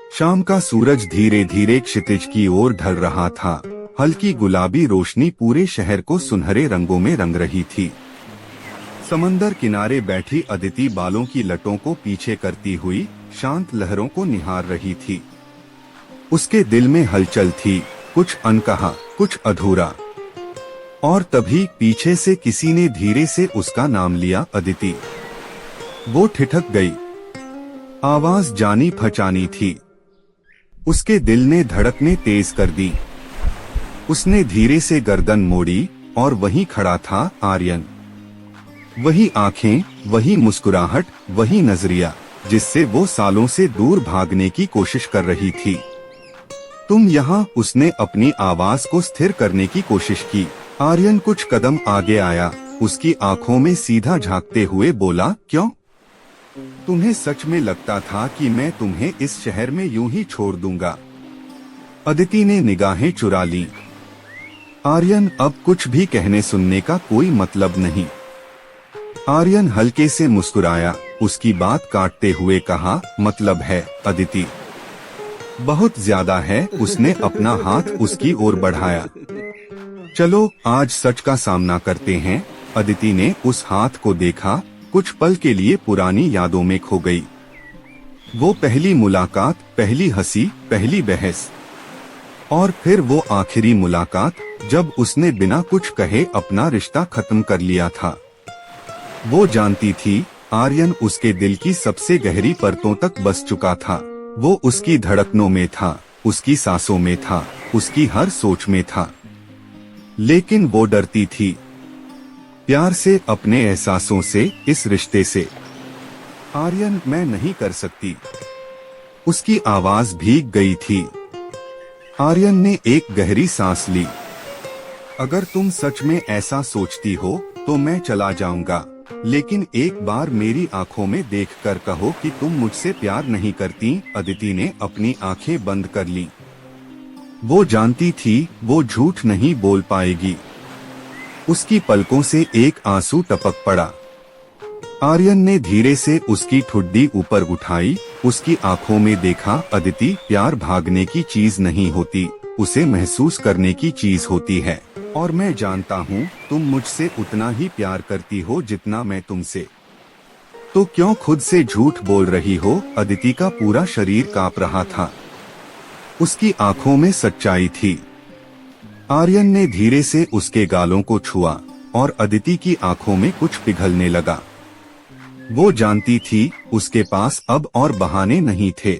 शाम का सूरज धीरे धीरे क्षितिज की ओर ढल रहा था। हल्की गुलाबी रोशनी पूरे शहर को सुनहरे रंगों में रंग रही थी। समंदर किनारे बैठी अदिति बालों की लटों को पीछे करती हुई शांत लहरों को निहार रही थी। उसके दिल में हलचल थी, कुछ अनकहा, कुछ अधूरा। और तभी पीछे से किसी ने धीरे से उसका नाम लिया, अदिति। वो ठिठक गई। आवाज जानी पहचानी थी। उसके दिल ने धड़कने तेज कर दी। उसने धीरे से गर्दन मोड़ी और वहीं खड़ा था आर्यन। वही आंखें, वही मुस्कुराहट, वही नजरिया जिससे वो सालों से दूर भागने की कोशिश कर रही थी। तुम यहाँ? उसने अपनी आवाज को स्थिर करने की कोशिश की। आर्यन कुछ कदम आगे आया, उसकी आंखों में सीधा झांकते हुए बोला, क्यों? तुम्हें सच में लगता था कि मैं तुम्हें इस शहर में यूं ही छोड़ दूंगा? अदिति ने निगाहें चुरा ली। आर्यन अब कुछ भी कहने सुनने का कोई मतलब नहीं। आर्यन हल्के से मुस्कुराया, उसकी बात काटते हुए कहा, मतलब है अदिति, बहुत ज्यादा है। उसने अपना हाथ उसकी ओर बढ़ाया। चलो आज सच का सामना करते हैं। अदिति ने उस हाथ को देखा, कुछ पल के लिए पुरानी यादों में खो गई। वो पहली मुलाकात, पहली हंसी, पहली बहस, और फिर वो आखिरी मुलाकात जब उसने बिना कुछ कहे अपना रिश्ता खत्म कर लिया था। वो जानती थी आर्यन उसके दिल की सबसे गहरी परतों तक बस चुका था। वो उसकी धड़कनों में था, उसकी सांसों में था, उसकी हर सोच में था। लेकिन वो डरती थी, प्यार से, अपने एहसासों से, इस रिश्ते से। आर्यन, मैं नहीं कर सकती। उसकी आवाज भीग गई थी। आर्यन ने एक गहरी सांस ली। अगर तुम सच में ऐसा सोचती हो तो मैं चला जाऊंगा, लेकिन एक बार मेरी आंखों में देखकर कहो कि तुम मुझसे प्यार नहीं करती। अदिति ने अपनी आंखें बंद कर ली। वो जानती थी वो झूठ नहीं बोल पाएगी। उसकी पलकों से एक आंसू टपक पड़ा। आर्यन ने धीरे से उसकी ठुड्डी ऊपर उठाई, उसकी आंखों में देखा, अदिति, प्यार भागने की चीज नहीं होती, उसे महसूस करने की चीज होती है। और मैं जानता हूँ तुम मुझसे उतना ही प्यार करती हो जितना मैं तुमसे। तो क्यों खुद से झूठ बोल रही हो? अदिति का पूरा शरीर कांप रहा था। उसकी आंखों में सच्चाई थी। आर्यन ने धीरे से उसके गालों को छुआ और अदिति की आंखों में कुछ पिघलने लगा। वो जानती थी उसके पास अब और बहाने नहीं थे।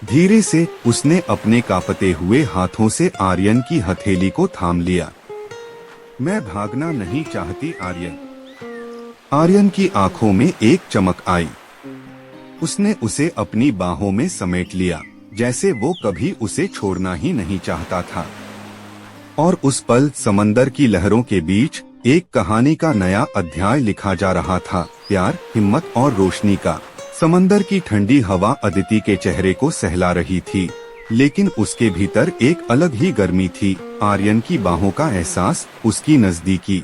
धीरे से उसने अपने कांपते हुए हाथों से आर्यन की हथेली को थाम लिया। मैं भागना नहीं चाहती आर्यन। आर्यन की आंखों में एक चमक आई। उसने उसे अपनी बाहों में समेट लिया, जैसे वो कभी उसे छोड़ना ही नहीं चाहता था। और उस पल समंदर की लहरों के बीच एक कहानी का नया अध्याय लिखा जा रहा था, प्यार, हिम्मत और रोशनी का। समंदर की ठंडी हवा अदिति के चेहरे को सहला रही थी, लेकिन उसके भीतर एक अलग ही गर्मी थी। आर्यन की बाहों का एहसास, उसकी नजदीकी।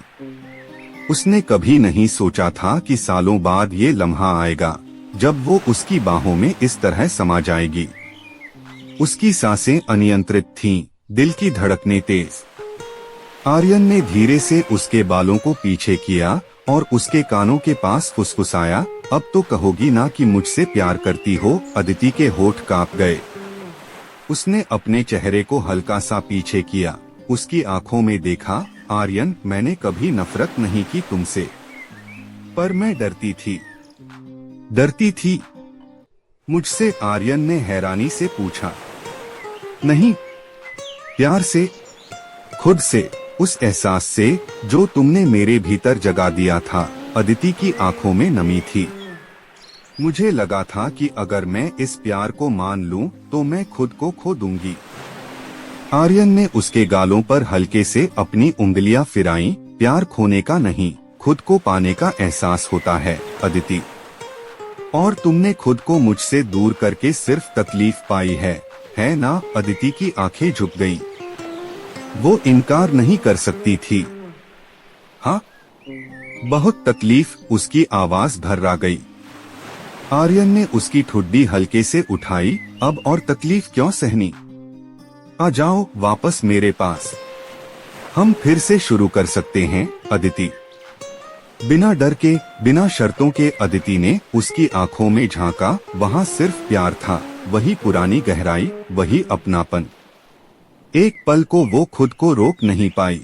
उसने कभी नहीं सोचा था कि सालों बाद ये लम्हा आएगा जब वो उसकी बाहों में इस तरह समा जाएगी। उसकी सांसें अनियंत्रित थीं, दिल की धड़कनें तेज। आर्यन ने धीरे से उसके बालों को पीछे किया और उसके कानों के पास फुसफुसाया, अब तो कहोगी ना कि मुझसे प्यार करती हो? अदिति के होठ कांप गए। उसने अपने चेहरे को हल्का सा पीछे किया, उसकी आंखों में देखा, आर्यन, मैंने कभी नफरत नहीं की तुमसे, पर मैं डरती थी। डरती थी मुझसे? आर्यन ने हैरानी से पूछा। नहीं, प्यार से, खुद से, उस एहसास से जो तुमने मेरे भीतर जगा दिया था। अदिति की आंखों में नमी थी। मुझे लगा था कि अगर मैं इस प्यार को मान लूं तो मैं खुद को खो दूंगी। आर्यन ने उसके गालों पर हल्के से अपनी उंगलियां फिराईं। प्यार खोने का नहीं, खुद को पाने का एहसास होता है अदिति। और तुमने खुद को मुझसे दूर करके सिर्फ तकलीफ पाई है ना? अदिति की आंखें झुक गईं। वो इनकार नहीं कर सकती थी। हाँ, बहुत तकलीफ। उसकी आवाज भर्रा गई। आर्यन ने उसकी ठुड्डी हल्के से उठाई। अब और तकलीफ क्यों सहनी? आ जाओ वापस मेरे पास, हम फिर से शुरू कर सकते हैं अदिति। बिना डर के, बिना शर्तों के अदिति ने उसकी आंखों में झांका। वहां सिर्फ प्यार था, वही पुरानी गहराई, वही अपनापन। एक पल को वो खुद को रोक नहीं पाई।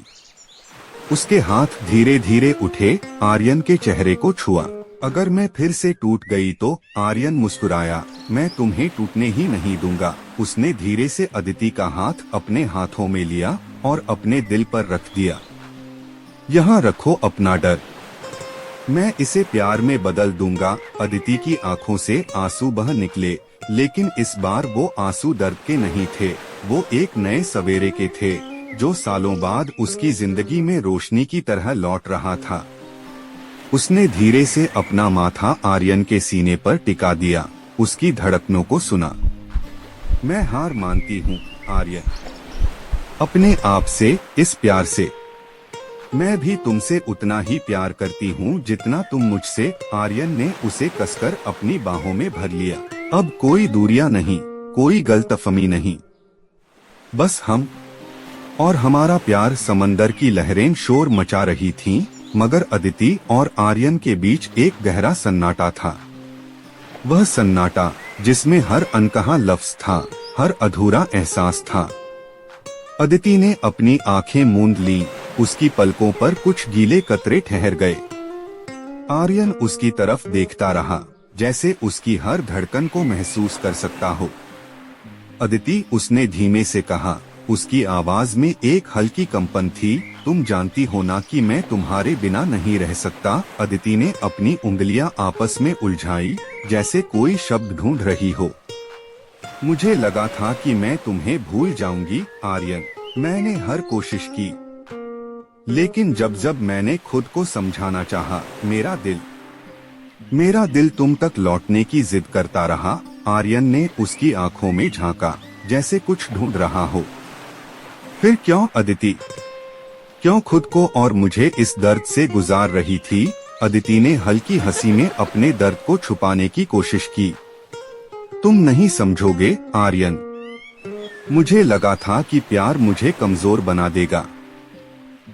उसके हाथ धीरे धीरे उठे, आर्यन के चेहरे को छुआ। अगर मैं फिर से टूट गई तो? आर्यन मुस्कुराया। मैं तुम्हें टूटने ही नहीं दूंगा। उसने धीरे से अदिति का हाथ अपने हाथों में लिया और अपने दिल पर रख दिया। यहाँ रखो अपना डर, मैं इसे प्यार में बदल दूंगा। अदिति की आंखों से आंसू बह निकले, लेकिन इस बार वो आंसू दर्द के नहीं थे, वो एक नए सवेरे के थे, जो सालों बाद उसकी जिंदगी में रोशनी की तरह लौट रहा था। उसने धीरे से अपना माथा आर्यन के सीने पर टिका दिया, उसकी धड़कनों को सुना। मैं हार मानती हूँ आर्यन, अपने आप से, इस प्यार से। मैं भी तुमसे उतना ही प्यार करती हूँ जितना तुम मुझसे। आर्यन ने उसे कसकर अपनी बाहों में भर लिया। अब कोई दूरियां नहीं, कोई गलतफहमी नहीं, बस हम और हमारा प्यार। समंदर की लहरें शोर मचा रही थीं, मगर अदिति और आर्यन के बीच एक गहरा सन्नाटा था। वह सन्नाटा जिसमें हर अनकहा लफ्ज था, हर अधूरा एहसास था। अदिति ने अपनी आंखें मूंद लीं, उसकी पलकों पर कुछ गीले कतरे ठहर गए। आर्यन उसकी तरफ देखता रहा, जैसे उसकी हर धड़कन को महसूस कर सकता हो। अदिति, उसने धीमे से कहा। उसकी आवाज में एक हल्की कंपन थी। तुम जानती हो ना कि मैं तुम्हारे बिना नहीं रह सकता। अदिति ने अपनी उंगलियां आपस में उलझाई, जैसे कोई शब्द ढूंढ रही हो। मुझे लगा था कि मैं तुम्हें भूल जाऊंगी आर्यन, मैंने हर कोशिश की, लेकिन जब जब मैंने खुद को समझाना चाहा, मेरा दिल तुम तक लौटने की जिद करता रहा। आर्यन ने उसकी आंखों में झांका, जैसे कुछ ढूंढ रहा हो। फिर क्यों अदिति? क्यों खुद को और मुझे इस दर्द से गुजार रही थी? अदिति ने हल्की हंसी में अपने दर्द को छुपाने की कोशिश की। तुम नहीं समझोगे आर्यन, मुझे लगा था कि प्यार मुझे कमजोर बना देगा।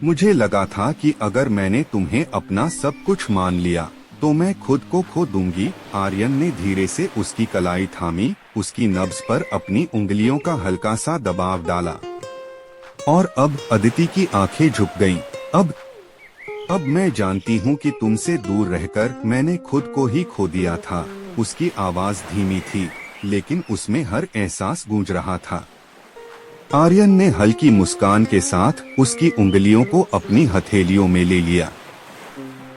मुझे लगा था कि अगर मैंने तुम्हें अपना सब कुछ मान लिया तो मैं खुद को खो दूंगी। आर्यन ने धीरे से उसकी कलाई थामी, उसकी नब्ज पर अपनी उंगलियों का हल्का सा दबाव डाला। और अब अदिति की आंखें झुक गईं। अब मैं जानती हूँ कि तुमसे दूर रहकर मैंने खुद को ही खो दिया था। उसकी आवाज धीमी थी, लेकिन उसमें हर एहसास गूंज रहा था। आर्यन ने हल्की मुस्कान के साथ उसकी उंगलियों को अपनी हथेलियों में ले लिया।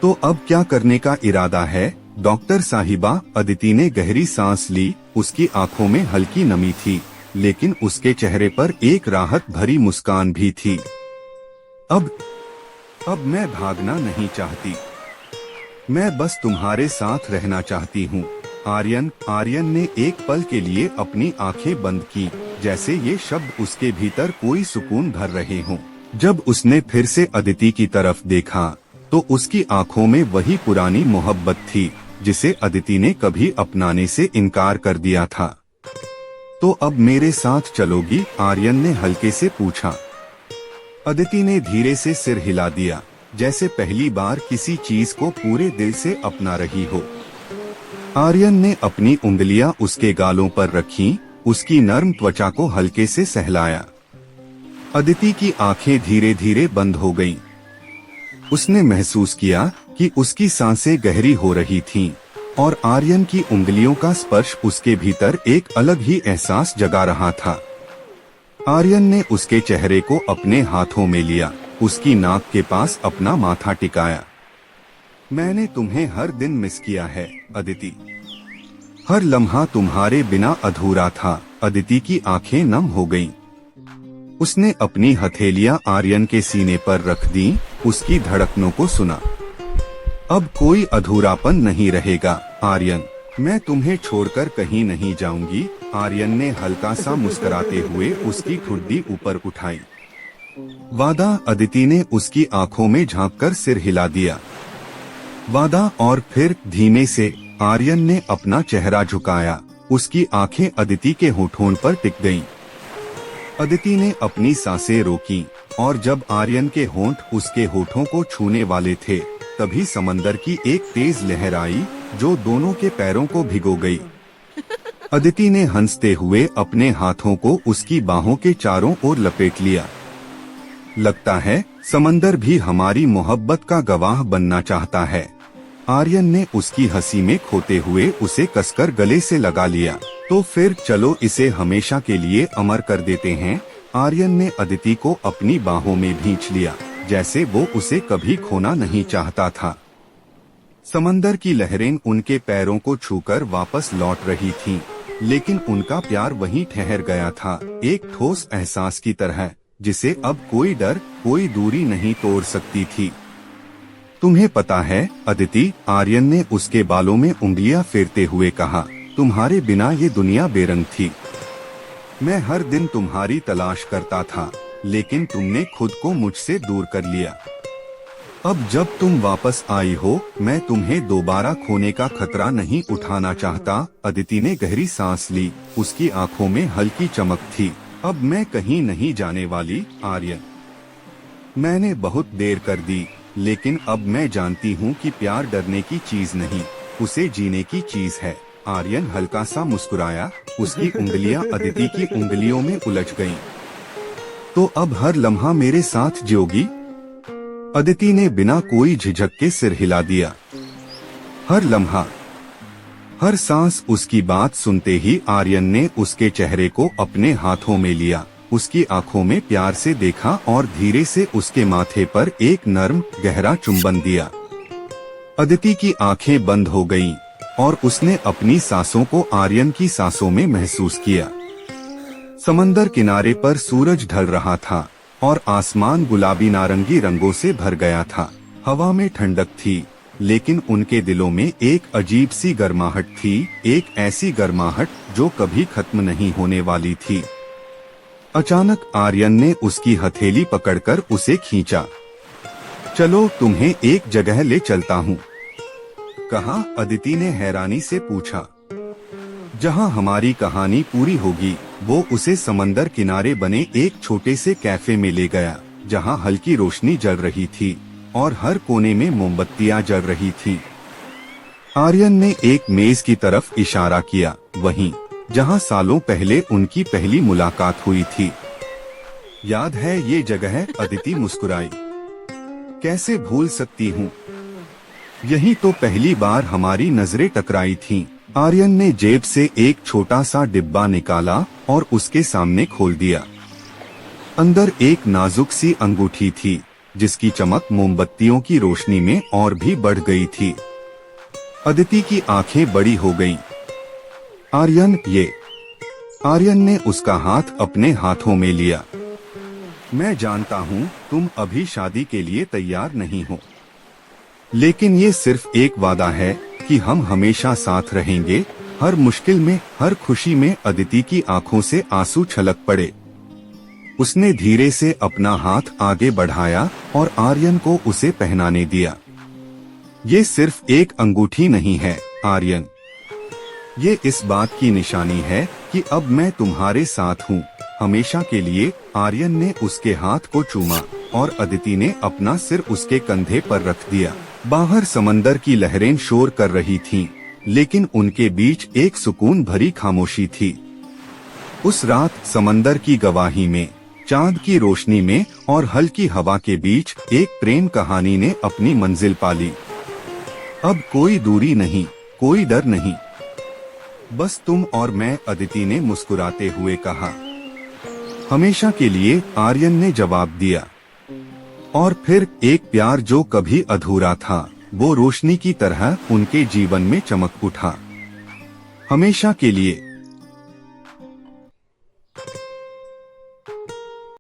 तो अब क्या करने का इरादा है डॉक्टर साहिबा? अदिति ने गहरी सांस ली। उसकी आंखों में हल्की नमी थी, लेकिन उसके चेहरे पर एक राहत भरी मुस्कान भी थी। अब मैं भागना नहीं चाहती, मैं बस तुम्हारे साथ रहना चाहती हूँ आर्यन ने एक पल के लिए अपनी आंखें बंद की, जैसे ये शब्द उसके भीतर कोई सुकून भर रहे हों। जब उसने फिर से अदिति की तरफ देखा तो उसकी आंखों में वही पुरानी मोहब्बत थी, जिसे अदिति ने कभी अपनाने से इनकार कर दिया था। तो अब मेरे साथ चलोगी? आर्यन ने हल्के से पूछा। अदिति ने धीरे से सिर हिला दिया, जैसे पहली बार किसी चीज को पूरे दिल से अपना रही हो। आर्यन ने अपनी उंगलियां उसके गालों पर रखीं, उसकी नर्म त्वचा को हल्के से सहलाया। अदिति की आंखें धीरे धीरे बंद हो गईं। उसने महसूस किया कि उसकी सांसें गहरी हो रही थीं, और आर्यन की उंगलियों का स्पर्श उसके भीतर एक अलग ही एहसास जगा रहा था। आर्यन ने उसके चेहरे को अपने हाथों में लिया, उसकी नाक के पास अपना माथा टिकाया। मैंने तुम्हें हर दिन मिस किया है अदिति, हर लम्हा तुम्हारे बिना अधूरा था। अदिति की आंखें नम हो गईं। उसने अपनी हथेलियां आर्यन के सीने पर रख दी, उसकी धड़कनों को सुना। अब कोई अधूरापन नहीं रहेगा आर्यन, मैं तुम्हें छोड़कर कहीं नहीं जाऊंगी। आर्यन ने हल्का सा मुस्कुराते हुए उसकी ठुड्डी ऊपर उठाई। वादा? अदिति ने उसकी आंखों में झांककर सिर हिला दिया। वादा? और फिर धीमे से आर्यन ने अपना चेहरा झुकाया। उसकी आंखें अदिति के होठों पर टिक गईं। अदिति ने अपनी सांसें रोकी और जब आर्यन के होंठ उसके होठों को छूने वाले थे, तभी समंदर की एक तेज लहर आई जो दोनों के पैरों को भिगो गई। अदिति ने हंसते हुए अपने हाथों को उसकी बाहों के चारों ओर लपेट लिया। लगता है समंदर भी हमारी मोहब्बत का गवाह बनना चाहता है। आर्यन ने उसकी हंसी में खोते हुए उसे कसकर गले से लगा लिया। तो फिर चलो इसे हमेशा के लिए अमर कर देते हैं। आर्यन ने अदिति को अपनी बाहों में भींच लिया, जैसे वो उसे कभी खोना नहीं चाहता था। समंदर की लहरें उनके पैरों को छूकर वापस लौट रही थीं, लेकिन उनका प्यार वहीं ठहर गया था, एक ठोस एहसास की तरह जिसे अब कोई डर, कोई दूरी नहीं तोड़ सकती थी। तुम्हें पता है अदिति, आर्यन ने उसके बालों में उंगलियां फेरते हुए कहा, तुम्हारे बिना ये दुनिया बेरंग थी। मैं हर दिन तुम्हारी तलाश करता था, लेकिन तुमने खुद को मुझसे दूर कर लिया। अब जब तुम वापस आई हो, मैं तुम्हें दोबारा खोने का खतरा नहीं उठाना चाहता। अदिति ने गहरी सांस ली, उसकी आंखों में हल्की चमक थी। अब मैं कहीं नहीं जाने वाली आर्यन। मैंने बहुत देर कर दी, लेकिन अब मैं जानती हूँ कि प्यार डरने की चीज नहीं, उसे जीने की चीज है। आर्यन हल्का सा मुस्कुराया, उसकी उंगलियां अदिति की उंगलियों में उलझ गईं। तो अब हर लम्हा मेरे साथ जियोगी? अदिति ने बिना कोई झिझक के सिर हिला दिया। हर लम्हा, हर सांस। उसकी बात सुनते ही आर्यन ने उसके चेहरे को अपने हाथों में लिया, उसकी आंखों में प्यार से देखा और धीरे से उसके माथे पर एक नर्म गहरा चुंबन दिया। अदिति की आंखें बंद हो गईं और उसने अपनी सांसों को आर्यन की सांसों में महसूस किया। समंदर किनारे पर सूरज ढल रहा था और आसमान गुलाबी नारंगी रंगों से भर गया था। हवा में ठंडक थी, लेकिन उनके दिलों में एक अजीब सी गर्माहट थी, एक ऐसी गर्माहट जो कभी खत्म नहीं होने वाली थी। अचानक आर्यन ने उसकी हथेली पकड़कर उसे खींचा। चलो तुम्हें एक जगह ले चलता हूँ, कहा। अदिति ने हैरानी से पूछा। जहाँ हमारी कहानी पूरी होगी। वो उसे समंदर किनारे बने एक छोटे से कैफे में ले गया, जहाँ हल्की रोशनी जल रही थी और हर कोने में मोमबत्तियां जल रही थीं। आर्यन ने एक मेज की तरफ इशारा किया, वहीं जहाँ सालों पहले उनकी पहली मुलाकात हुई थी। याद है ये जगह? अदिति मुस्कुराई। कैसे भूल सकती हूँ, यही तो पहली बार हमारी नजरें टकराई थीं। आर्यन ने जेब से एक छोटा सा डिब्बा निकाला और उसके सामने खोल दिया। अंदर एक नाजुक सी अंगूठी थी, जिसकी चमक मोमबत्तियों की रोशनी में और भी बढ़ गई थी। अदिति की आंखें बड़ी हो गईं। आर्यन, ये। आर्यन ने उसका हाथ अपने हाथों में लिया। मैं जानता हूँ तुम अभी शादी के लिए तैयार नहीं हो, लेकिन ये सिर्फ एक वादा है कि हम हमेशा साथ रहेंगे, हर मुश्किल में, हर खुशी में। अदिति की आंखों से आंसू छलक पड़े। उसने धीरे से अपना हाथ आगे बढ़ाया और आर्यन को उसे पहनाने दिया। ये सिर्फ एक अंगूठी नहीं है आर्यन, ये इस बात की निशानी है कि अब मैं तुम्हारे साथ हूँ, हमेशा के लिए। आर्यन ने उसके हाथ को चूमा और अदिति ने अपना सिर उसके कंधे पर रख दिया। बाहर समंदर की लहरें शोर कर रही थीं, लेकिन उनके बीच एक सुकून भरी खामोशी थी। उस रात समंदर की गवाही में, चांद की रोशनी में और हल्की हवा के बीच एक प्रेम कहानी ने अपनी मंजिल पाली। अब कोई दूरी नहीं, कोई डर नहीं, बस तुम और मैं, अदिति ने मुस्कुराते हुए कहा। हमेशा के लिए, आर्यन ने जवाब दिया। और फिर एक प्यार जो कभी अधूरा था, वो रोशनी की तरह उनके जीवन में चमक उठा। हमेशा के लिए।